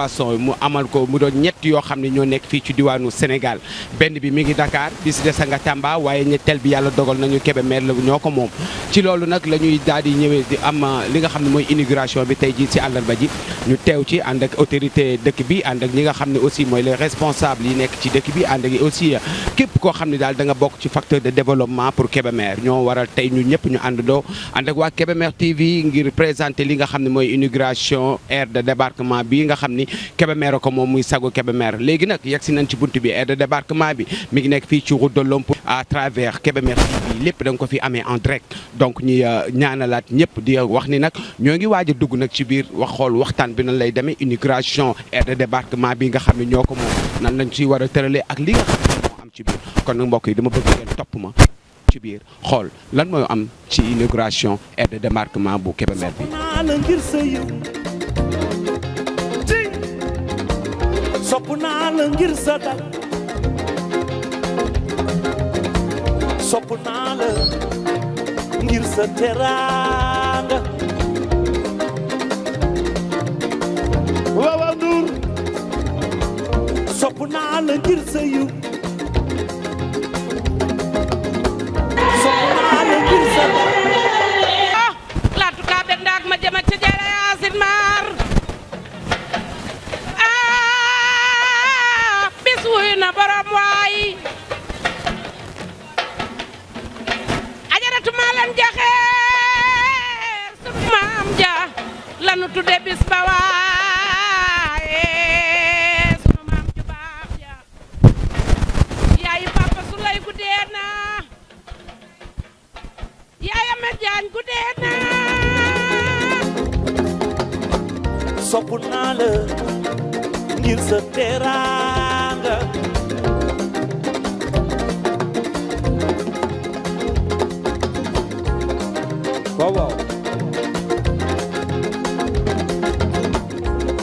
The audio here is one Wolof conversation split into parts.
boisson mu amal ko mu doon ñett yoo xam ne ñoo nekk fii ci diwaanu Sénégal benn bi mi ngi Dakar bi si des nga Tamba waaye ñetteel bi yàlla dogal nañu Kébémer la ñoo ko moom ci loolu nag la ñuy daal di ñëwee di am li nga xam ne mooy inauguration bi tey jii si àllarba ji ñu teew ci ànd ak autorité dëkk bi ànd ak ñi nga xam ne aussi mooy les responsables yi nekk ci dëkk bi ànd ak aussi képp koo xam ne daal da nga bokk ci facteur de développement pour Kébémer ñoo waral tey ñu ñëpp ñu àndandoo ànd ak waa Kébémer TV ngir présenter li nga xam ne mooy inauguration aire de débarquement bi nga xam ni Kébémer ko moom muy sagu Kébémer léegi nag yegg si nañ ci bunt bi aire de débarquement bi mi ngi nekk fii ci route de Lompoul à travers Kébémer TV lépp da nga ko fi amee en direct donc ñi ñaanalaat ñëpp di wax ni nag ñoo ngi waaj a dugg nag ci biir wax xool waxtaan bi nan lay demee inauguration aire de débarquement bi nga xam ne ñoo ko moom nan lañ ciy war a tëralee ak li nga xam ne moo am ci biir kon nag mbokk yi dama bëgg ngeen topp ma ci biir xool lan mooy am ci inauguration aire de débarquement bu Kébémer bi. sopp naa la ngir sa dal sopp naa la ngir sa teraanga waaw Ndour sopp naa la ngir sa yiw sopp naa la ngir sa dal laatu kaa be ndaag ma jama ca jara yaasin maar na borom waay ajaratu maalam jaxeer sunu maam ja lanu tudde bis ba waaye sunu maam ju baax ja yaayu papa su lay guddee na yaaya ma jaañ guddee na sopp naa la ngir sa teraanga waaw waaw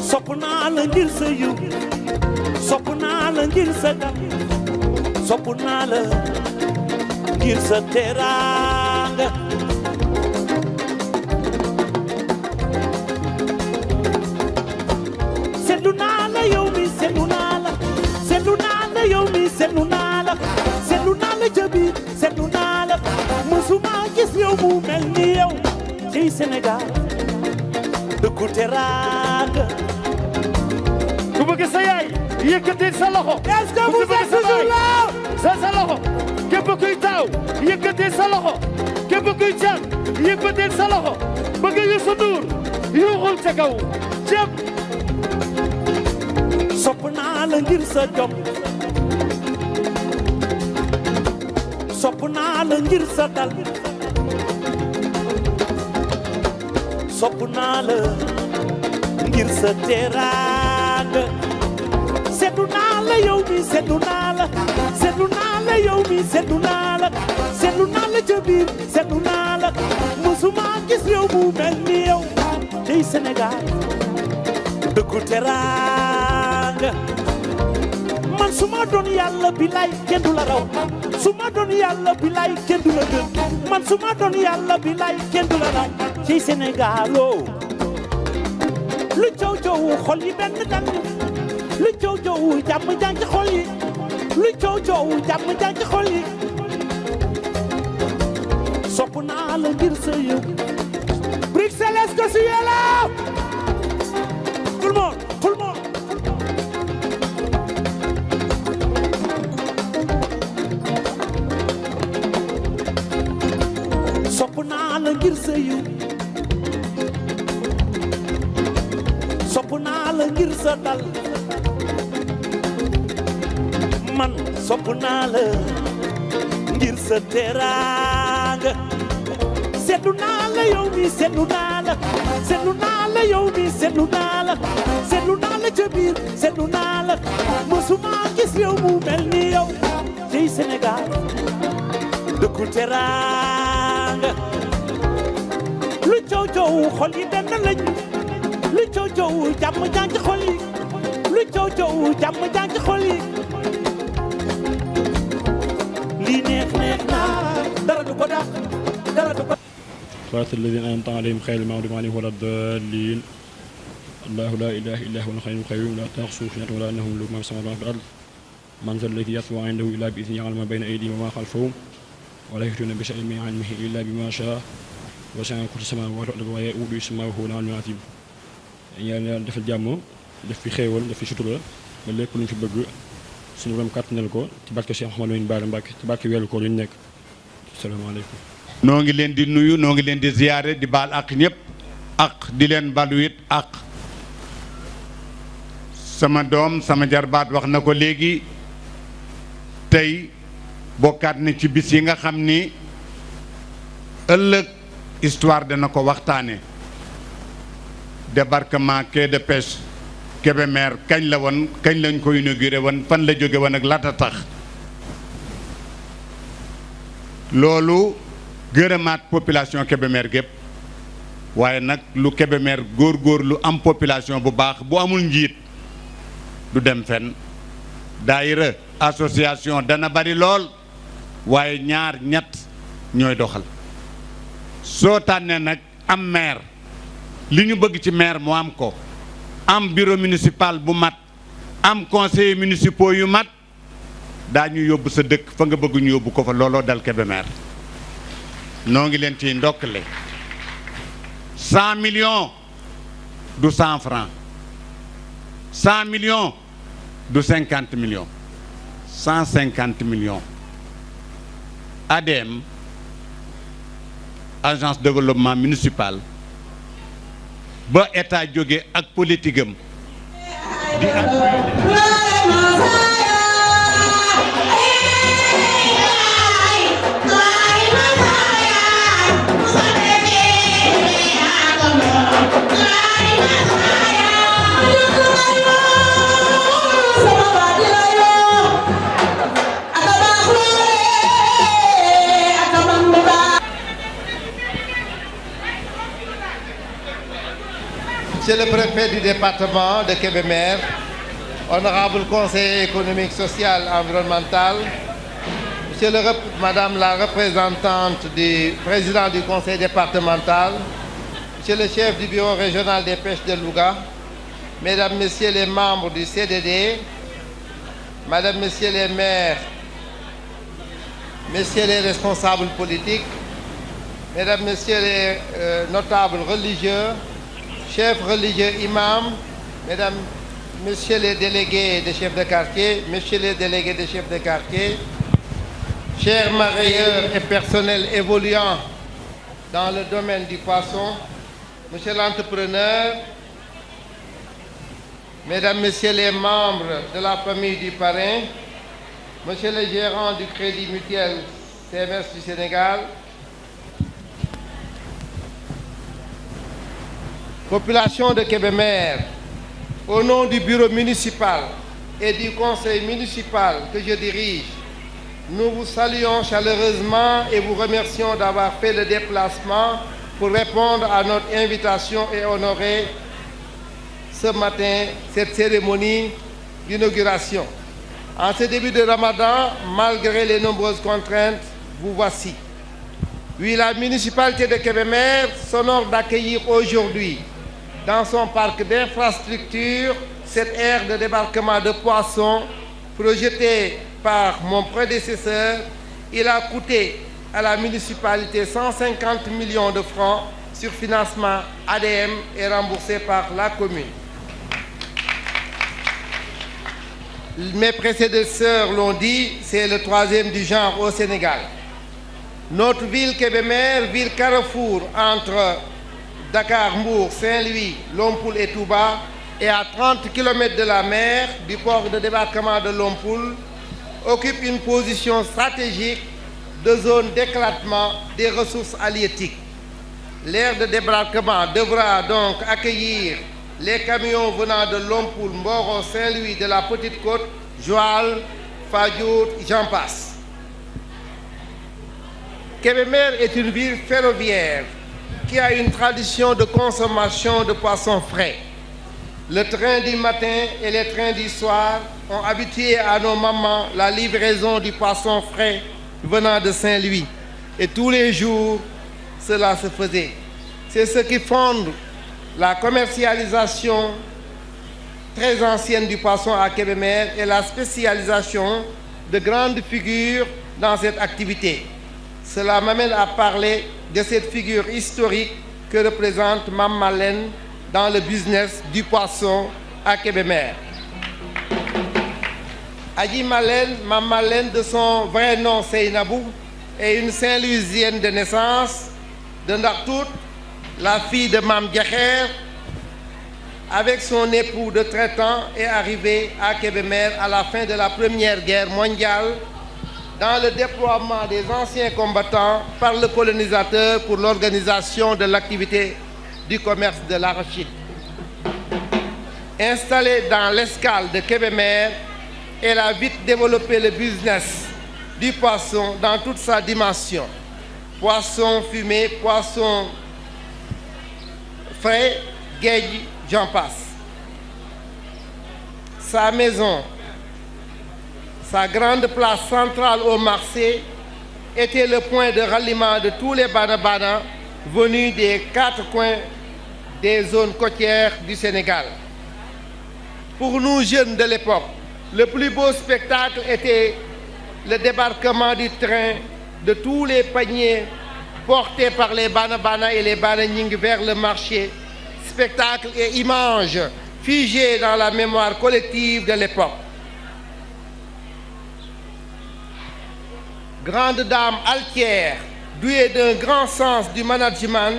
sopp naa la ngir sa yiw sopp naa la ngir sa dal sopp naa la ngir sa teraanga seetlu naa la yow mi seetlu naa la seetlu naa la yow mi seetlu naa la seetlu naa la jabi seetlu naa la musuma gis yow mu mel ni yow ci Sénégal dëkku teraanga ku bëgg sa yaay yëkkati sa loxo est-ce que vous êtes toujours là sa loxo képp kuy taaw yëkkati sa loxo képp kuy caat yëkkati sa loxo bëgg Youssou Ndour yuuxul ca kaw ceeb sopp naa la ngir sa jom sopp naa la ngir sa dal sopp naa la ngir sa teraanga seetlu naa la yow mi seetlu naa la seetlu naa la yow mi seetlu naa la seetlu naa la ca biir seetlu naa la musuma gis yow mu mel ni yow tey Sénégal dëkku teraanga man su ma doon yàlla bilaay kenn du la raw su ma doon yàlla bilaay kenn du la gën man su ma doon yàlla bilaay kenn du la raw ci Sénégal lu coow coow xol yi benn dang lu coow coow jàmm jàng ci xol yi lu coow coow jàmm jàng ci xol yi sopp naa la ngir sa yëw Bruxelles est-ce que tu es là tout le monde sopp naa la ngir sa yiw sopp naa la ngir sa dal man sopp naa la ngir sa teraanga seetlu naa la yow mi seetlu naa la seetlu naa la yow mi seetlu naa la seetlu naa la ca biir seetlu naa la musuma gis yow mu mel ni yow ci Sénégal dëkku teraanga lu coow coow xol yi benn lañ lu coow coow jàmm jàng ci xol yi lu coow coow jàmm jàng ci xol yi lii neex naa dara du ko dàq dara du ko صراط الذين أنعمت عليهم غير المغضوب عليهم ولا الضالين allahu la ilaha illa huwa al-hayyul qayyum la ta'khudhuhu sinatun wa la nawm lahu ma fi samawati wa ma fil ard man zal ladhi yashfa'u 'indahu illa bi idhnihi ya'lamu ma bayna aydihim wa ma khalfahum wa la yuhituna bi shay'in min 'ilmihi illa bima sha'a wasi'a kursiyuhu samawati wal ardi wa la ya'uduhu hifdhuhuma wa huwa al-'aliyyul 'azim. yàlla defal jàmm def fi xéewal def fi sutura ba lépp lu ñu fi bëgg suñu borom kàttanal ko ci barke Cheikh Mouhamadou Lamine Bara Mbacké ci barke weeru koor yu ñu nekk. asalaamaaleykum. noo ngi leen di nuyu noo ngi leen di ziyaare di baal ak ñëpp ak di leen balu it ak sama doom sama jarbaat wax na ko léegi tey bokkaat na ci bis yi nga xam ni ëllëg histoire dana ko waxtaane débarquement quai de pêche Kébémer kañ la woon kañ lañ ko inauguré woon fan la jóge woon ak laata tax loolu gërëmaat population Kébémer gépp waaye nag lu Kébémer góor lu am population bu baax bu amul njiit du dem fenn daayira association dana bari lool waaye ñaar ñett ñooy doxal soo tànnee nag am maire li ñu bëgg ci maire mu am ko am bureau municipal bu mat am conseillers municipaux yu mat daañu yóbbu sa dëkk fa nga bëgg ñu yóbbu ko fa looloo dal Kébémer noo ngi leen ciy ndokkale 100 millions du 100 francs 100 millions du 50 millions 150 millions ADM agence de développement municipal ba état jóge ak politique am di Monsieur le préfet du département de Kébémer, honorable conseiller économique, social, environnemental, Madame la représentante du président du conseil départemental, Monsieur le chef du bureau régional des pêches de Louga, Mesdames, Messieurs les membres du CDD, Madame, Messieurs les maires, Messieurs les responsables politiques, Mesdames, Messieurs les notables religieux, chefs religieux imams, Mesdames, Messieurs les délégués des chefs de quartier, Messieurs les délégués des chefs de quartier, chers mareyeurs et personnels évoluant dans le domaine du poisson, Monsieur l'entrepreneur, Mesdames, Messieurs les membres de la famille du parrain, Monsieur le gérant du Crédit Mutuel CMS du Sénégal, population de Kébémer, au nom du bureau municipal et du conseil municipal que je dirige, nous vous saluons chaleureusement et vous remercions d'avoir fait le déplacement pour répondre à notre invitation et honorer ce matin cette cérémonie d'inauguration. En ce début de Ramadan, malgré les nombreuses contraintes, vous voici. Oui, la municipalité de Kébémer s'honore d'accueillir aujourd'hui dans son parc d'infrastructures cette aire de débarquement de poissons projetée par mon prédécesseur. Il a coûté à la municipalité 150 millions de francs sur financement ADM et remboursé par la commune. Mes prédécesseurs l'ont dit, c'est le troisième du genre au Sénégal. Notre ville Kébémer, ville carrefour entre Dakar, Mbour, Saint-Louis, Lompoul et Touba, et à 30 km de la mer du port de débarquement de Lompoul, occupe une position stratégique de zone d'éclatement des ressources halieutiques. L'aire de débarquement devra donc accueillir les camions venant de Lompoul, Mboro, Saint-Louis, de la Petite Côte, Joal, Fadiout, j'en passe. Kébémer est une ville ferroviaire qui a une tradition de consommation de poissons frais. Le train du matin et les trains du soir ont habitué à nos mamans la livraison du poisson frais venant de Saint-Louis. Et tous les jours, cela se faisait. C'est ce qui fonde la commercialisation très ancienne du poisson à Kébémer et la spécialisation de grandes figures dans cette activité. Cela m'amène à parler de cette figure historique que représente Mame Malène dans le business du poisson à Kébémer. Adji Malène, Mame Malène de son vrai nom Seynabou, est une Saint-Louisienne de naissance, de Ndartout, la fille de Mame Diakher. Avec son époux de 30 ans, est arrivée à Kébémer à la fin de la Première Guerre mondiale dans le déploiement des anciens combattants par le colonisateur pour l'organisation de l'activité du commerce de l'arachide. Installée dans l'escale de Kébémer, elle a vite développé le business du poisson dans toute sa dimension. Poisson fumé, poisson frais, guedj, j'en passe. Sa maison, sa grande place centrale au marché était le point de ralliement de tous les bana-bana venus des 4 coins des zones côtières du Sénégal. Pour nous jeunes de l'époque, le plus beau spectacle était le débarquement du train de tous les paniers portés par les bana-bana et les bana-ning vers le marché. Spectacle et images figées dans la mémoire collective de l'époque. Grande dame altière, douée d'un grand sens du management,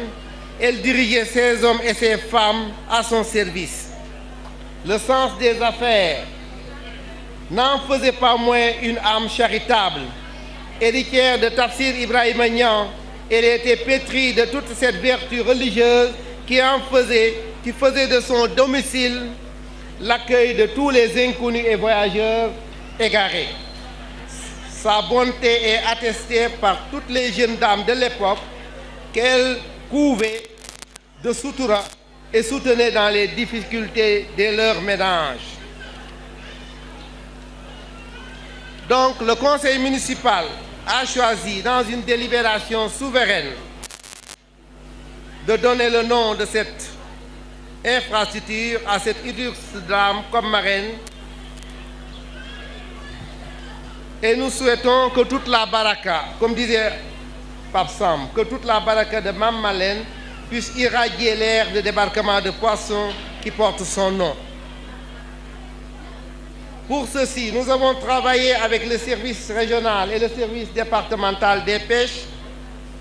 elle dirigeait ses hommes et ses femmes à son service. Le sens des affaires n'en faisait pas moins une âme charitable. Héritière de Tafsir Ibrahima Niang, elle était pétrie de toute cette vertu religieuse qui faisait de son domicile l'accueil de tous les inconnus et voyageurs égarés. Sa bonté est attestée par toutes les jeunes dames de l'époque qu'elle couvait de soutoura et soutenait dans les difficultés de leur ménage. Donc le conseil municipal a choisi dans une délibération souveraine de donner le nom de cette infrastructure à cette illustre dame comme marraine. Et nous souhaitons que toute la baraka, comme disait Pape Sam, que toute la baraka de Mame Malène puisse irradier l'air de débarquement de poissons qui porte son nom. Pour ceci, nous avons travaillé avec le service régional et le service départemental des pêches,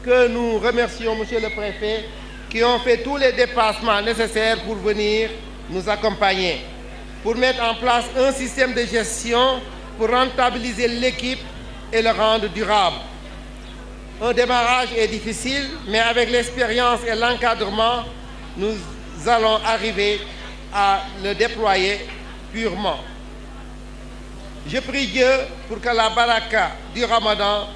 que nous remercions, Monsieur le Préfet, qui ont fait tous les dépassements nécessaires pour venir nous accompagner, pour mettre en place un système de gestion pour rentabiliser l'équipe et le rendre durable. Un démarrage est difficile, mais avec l'expérience et l'encadrement, nous allons arriver à le déployer purement. Je prie Dieu pour que la baraka du Ramadan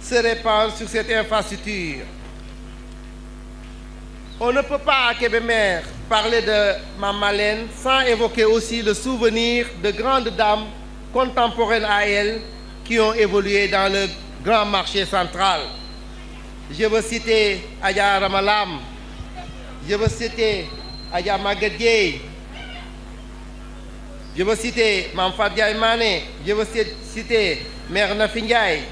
se répande sur cette infrastructure. On ne peut pas à Kébémer parler de Mame Malène sans évoquer aussi le souvenir de grandes dames contemporaines à elle qui ont évolué dans le grand marché central. Je veux citer Adja Ramalam, je veux citer Adja Maguette Dieye, je veux citer Mame Fatou Diaye Mané, je veux citer Mère Nafi Ndiaye,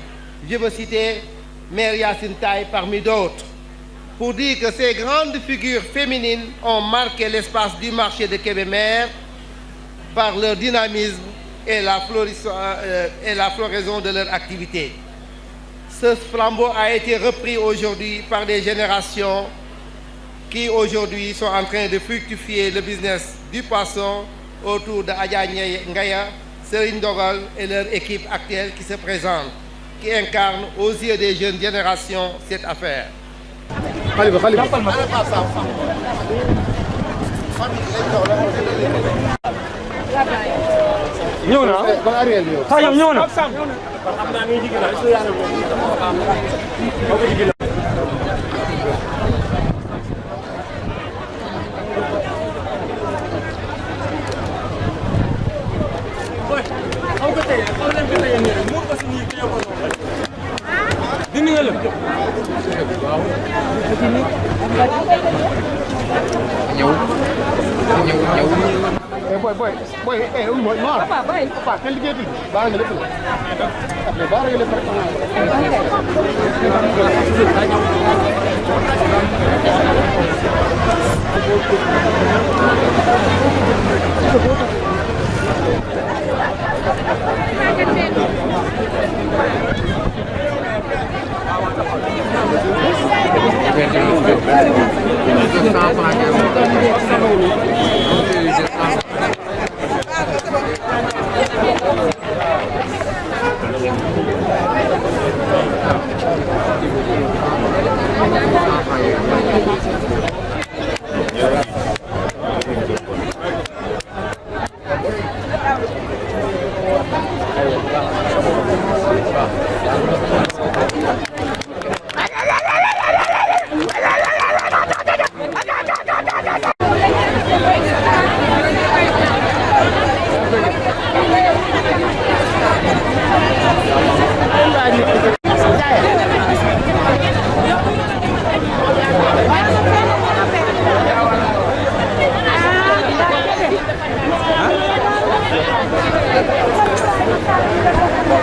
je veux citer Mère Yacine Taye parmi d'autres, pour dire que ces grandes figures féminines ont marqué l'espace du marché de Kébémer par leur dynamisme et la floraison de leur activité. Ce flambeau a été repris aujourd'hui par des générations qui aujourd'hui sont en train de fructifier le business du poisson autour de Adja Ngaya, Serigne Dogal et leur équipe actuelle qui se présente, qui incarne aux yeux des jeunes générations cette affaire. ñëw na xajam ñëw na dindi nga lépp Hãy subscribe cho kênh Ghiền Mì Gõ để không bỏ lỡ